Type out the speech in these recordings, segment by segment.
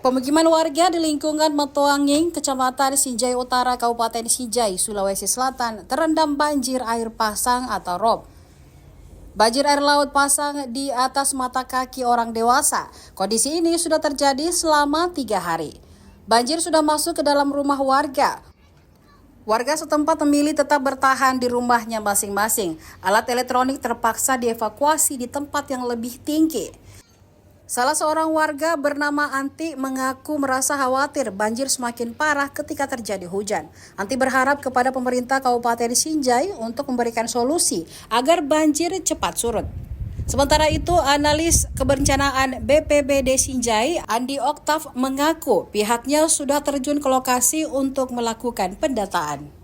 Pemukiman warga di lingkungan Metuanging, Kecamatan Sinjai Utara, Kabupaten Sinjai, Sulawesi Selatan, terendam banjir air pasang atau rob. Banjir air laut pasang di atas mata kaki orang dewasa. Kondisi ini sudah terjadi selama 3 hari. Banjir sudah masuk ke dalam rumah warga. Warga setempat memilih tetap bertahan di rumahnya masing-masing. Alat elektronik terpaksa dievakuasi di tempat yang lebih tinggi. Salah seorang warga bernama Anti mengaku merasa khawatir banjir semakin parah ketika terjadi hujan. Anti berharap kepada pemerintah Kabupaten Sinjai untuk memberikan solusi agar banjir cepat surut. Sementara itu, analis kebencanaan BPBD Sinjai, Andi Oktav, mengaku pihaknya sudah terjun ke lokasi untuk melakukan pendataan.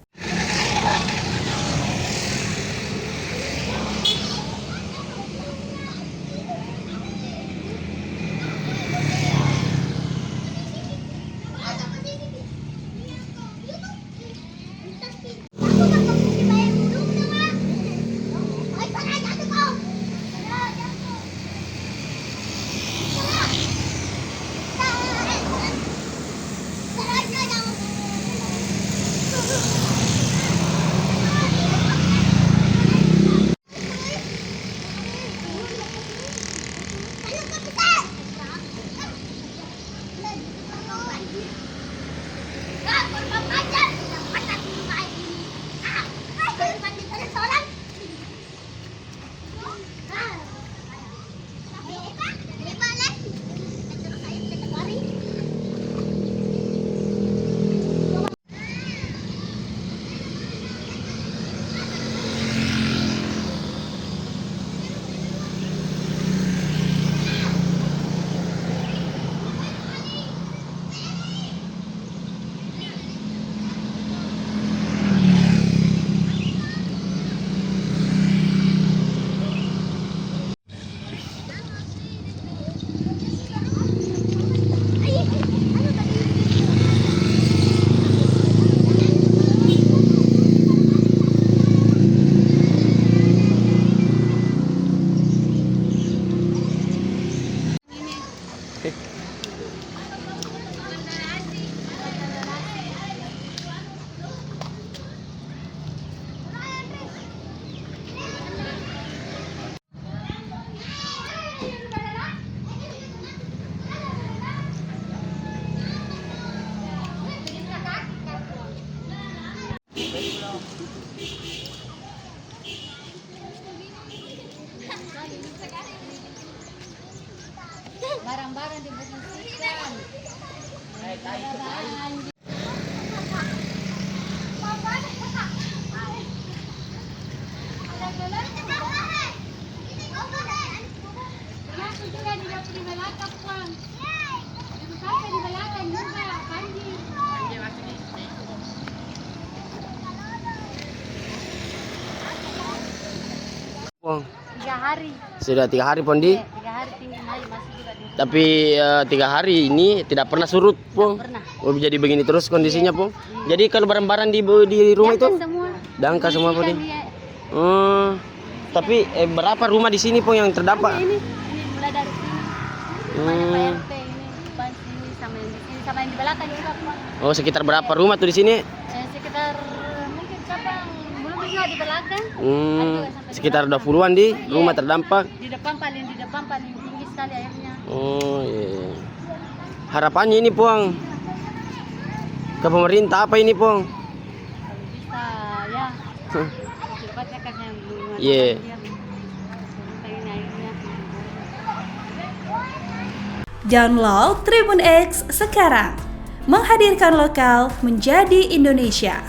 Barang-barang dibersihkan. Termasuk juga di belakang, Bang. Itu sampai di belakang juga banjir. Bang. 3 hari. Sudah 3 hari Pondi. 3 hari tinggi naik masih juga di. Tapi 3 hari ini tidak pernah surut, Pong. Pernah. Oh, jadi begini terus kondisinya, Pong. Jadi kalau barang-barang di rumah itu Semua. dangkal semua, Pong. Dia. Tapi berapa rumah di sini, Pong, yang terdampak? Ini mulai dari sini. Rumahnya Pak RT ini, depan sini sama yang di sini sama yang di belakang juga, Pak. Oh, sekitar berapa rumah tuh di sini? Sekitar mungkin siapa belum bisa di belakang. Sekitar 20-an di rumah terdampak. Di depan paling tinggi sekali airnya. Oh, iya. Harapannya ini, Pong, ke pemerintah apa ini, Pong? Kalau bisa ya. Cepatnya kan yang belum. Iya. Download Tribun X sekarang, menghadirkan lokal menjadi Indonesia.